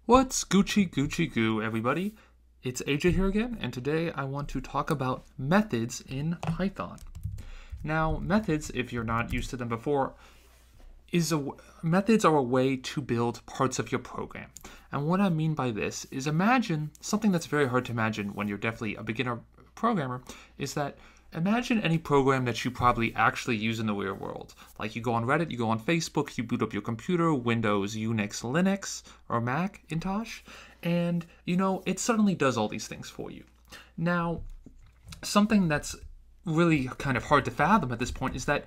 What's Gucci Goo, everybody? It's AJ here again, and today I want to talk about methods in Python. Now, methods, if you're not used to them before, methods are a way to build parts of your program. And what I mean by this is imagine something that's very hard to imagine when you're definitely a beginner programmer, is that imagine any program that you probably actually use in the real world. Like you go on Reddit, you go on Facebook, you boot up your computer, Windows, Unix, Linux, or Macintosh, and it suddenly does all these things for you. Now, something that's really kind of hard to fathom at this point is that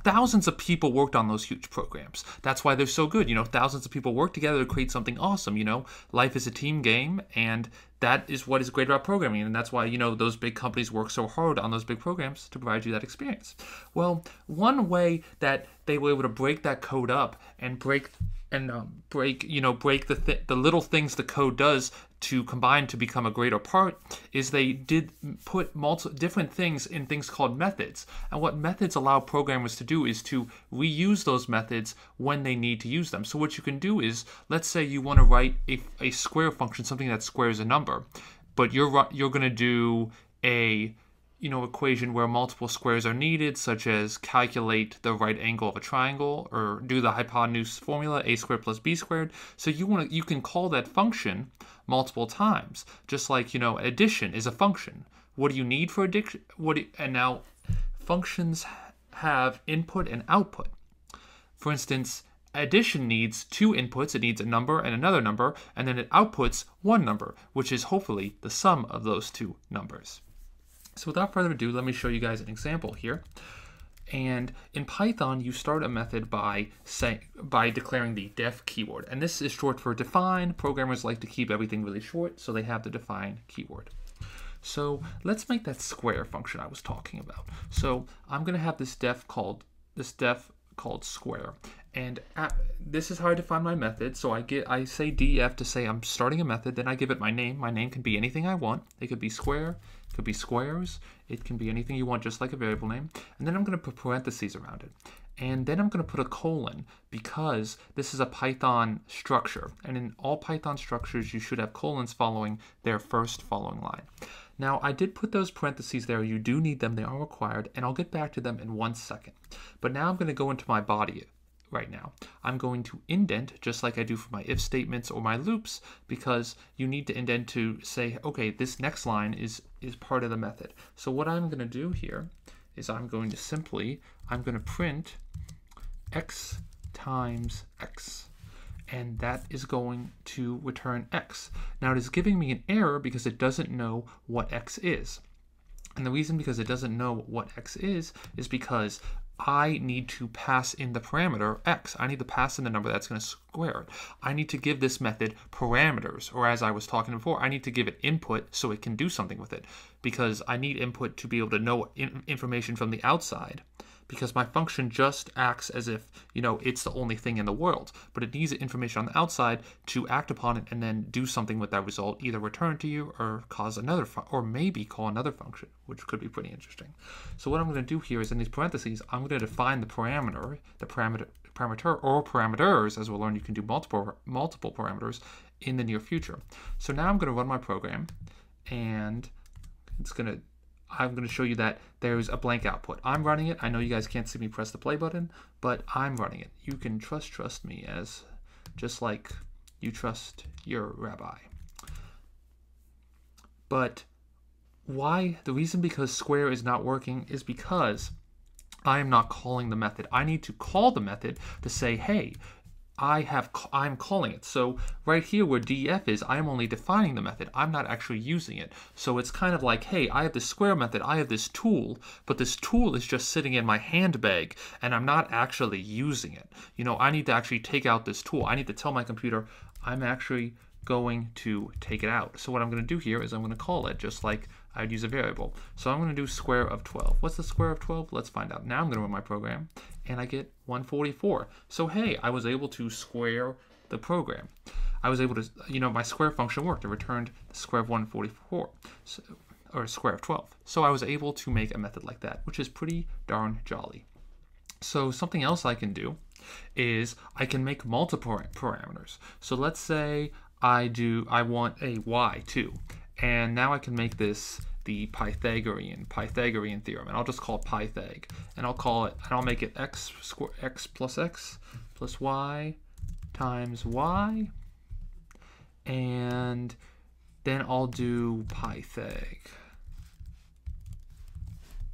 thousands of people worked on those huge programs. That's why they're so good. Thousands of people work together to create something awesome. Life is a team game, and that is what is great about programming. And that's why, those big companies work so hard on those big programs to provide you that experience. Well, one way that they were able to break that code up and break the little things the code does to combine to become a greater part is they did put different things in things called methods. And what methods allow programmers to do is to reuse those methods when they need to use them. So what you can do is, let's say you want to write a square function, something that squares a number, but you're going to do a equation where multiple squares are needed, such as calculate the right angle of a triangle or do the hypotenuse formula, a squared plus b squared. So you can call that function multiple times, just like addition is a function. What do you need for addition? And now functions have input and output. For instance, addition needs two inputs. It needs a number and another number, and then it outputs one number, which is hopefully the sum of those two numbers. So without further ado, let me show you guys an example here. And in Python, you start a method by declaring the def keyword. And this is short for define. Programmers like to keep everything really short, so they have the define keyword. So let's make that square function I was talking about. So I'm going to have this def called square. And this is how I define my method. So I say def to say I'm starting a method. Then I give it my name. My name can be anything I want. It could be square. It could be squares. It can be anything you want, just like a variable name. And then I'm going to put parentheses around it. And then I'm going to put a colon because this is a Python structure. And in all Python structures, you should have colons following their first following line. Now, I did put those parentheses there. You do need them. They are required. And I'll get back to them in 1 second. But now I'm going to go into my body right now. I'm going to indent just like I do for my if statements or my loops, because you need to indent to say, okay, this next line is part of the method. So what I'm going to do here is I'm going to print x times x. And that is going to return x. Now it is giving me an error because it doesn't know what x is. And the reason because it doesn't know what x is because I need to pass in the parameter x. I need to pass in the number that's going to square it. I need to give this method parameters, or as I was talking before, I need to give it input so it can do something with it, because I need input to be able to know information from the outside, because my function just acts as if, it's the only thing in the world, but it needs information on the outside to act upon it and then do something with that result, either return it to you or cause another, or maybe call another function, which could be pretty interesting. So what I'm going to do here is in these parentheses, I'm going to define the parameter or parameters. As we'll learn, you can do multiple parameters in the near future. So now I'm going to run my program, and I'm going to show you that there's a blank output. I'm running it. I know you guys can't see me press the play button, but I'm running it. You can trust me, as just like you trust your rabbi. But why? The reason because square is not working is because I am not calling the method. I need to call the method to say, hey, I'm calling it. So right here where def is, I'm only defining the method. I'm not actually using it. So it's kind of like, hey, I have this square method. I have this tool, but this tool is just sitting in my handbag, and I'm not actually using it. I need to actually take out this tool. I need to tell my computer I'm actually going to take it out. So what I'm going to do here is I'm going to call it just like I'd use a variable. So I'm going to do square of 12. What's the square of 12? Let's find out. Now I'm going to run my program, and I get 144. So hey, I was able to square the program. I was able to, my square function worked. It returned the square of 144, or square of 12. So I was able to make a method like that, which is pretty darn jolly. So something else I can do is I can make multiple parameters. So let's say I want a y too. And now I can make this the Pythagorean theorem, and I'll just call it Pythag, and I'll make it x plus y times y, and then I'll do Pythag.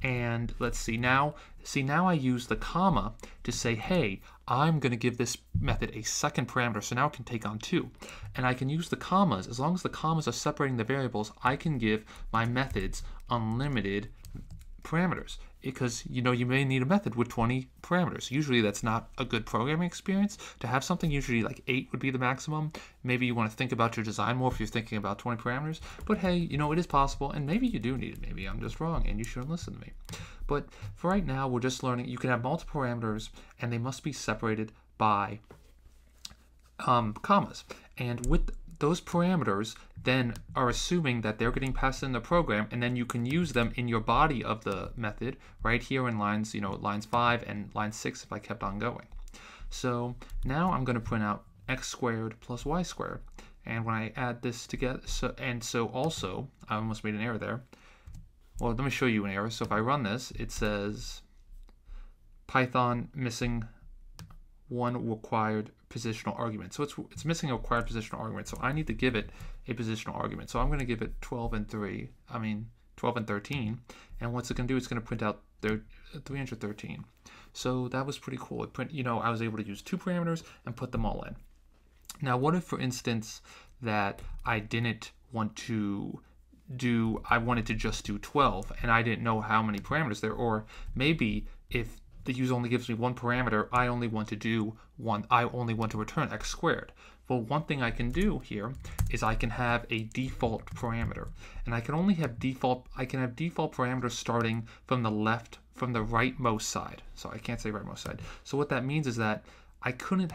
And let's see now. Now I use the comma to say, hey, I'm going to give this method a second parameter, so now it can take on 2. And I can use the commas. As long as the commas are separating the variables, I can give my methods unlimited parameters, because you may need a method with 20 parameters. Usually that's not a good programming experience. To have something, usually like 8 would be the maximum. Maybe you want to think about your design more if you're thinking about 20 parameters, but hey, it is possible, and maybe you do need it. Maybe I'm just wrong and you shouldn't listen to me. But for right now, we're just learning you can have multiple parameters and they must be separated by commas, and with those parameters then are assuming that they're getting passed in the program, and then you can use them in your body of the method right here in lines, lines 5 and line 6 if I kept on going. So now I'm going to print out x squared plus y squared, and when I add this together, so also I almost made an error there. Well, let me show you an error. So if I run this, it says Python missing one required positional argument. So it's missing a required positional argument. So I need to give it a positional argument. So I'm going to give it 12 and 13. And what's it going to do? It's going to print out 313. So that was pretty cool. I was able to use 2 parameters and put them all in. Now, what if, for instance, that I didn't want to I wanted to just do 12 and I didn't know how many parameters there, or maybe if the user only gives me 1 parameter, I only want to return x squared. Well, one thing I can do here is I can have a default parameter, and I can have default parameters starting from the rightmost side. So I can't say rightmost side. So what that means is that I shouldn't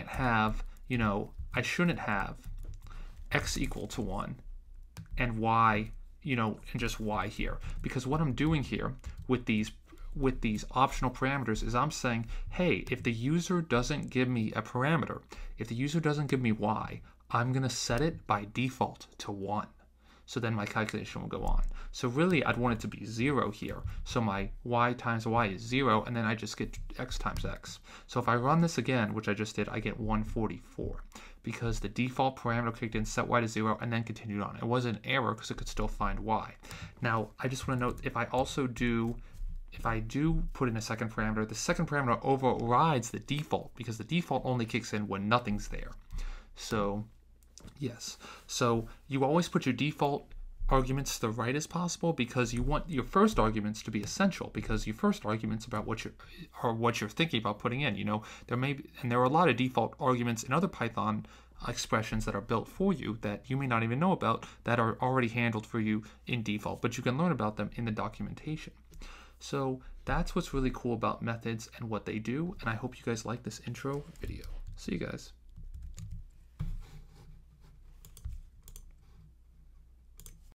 have x equal to 1 and y, and just y here, because what I'm doing here with these optional parameters is I'm saying, hey, if the user doesn't give me a parameter, if the user doesn't give me y, I'm going to set it by default to 1. So then my calculation will go on. So really, I'd want it to be 0 here. So my y times y is 0, and then I just get x times x. So if I run this again, which I just did, I get 144, because the default parameter kicked in, set y to 0, and then continued on. It wasn't an error because it could still find y. Now, I just want to note, if I do put in a second parameter, the second parameter overrides the default, because the default only kicks in when nothing's there. So yes, so you always put your default arguments to the right as possible, because you want your first arguments to be essential, because your first arguments about what you're thinking about putting in. There are a lot of default arguments in other Python expressions that are built for you that you may not even know about, that are already handled for you in default, but you can learn about them in the documentation. So that's what's really cool about methods and what they do, and I hope you guys like this intro video. See you guys.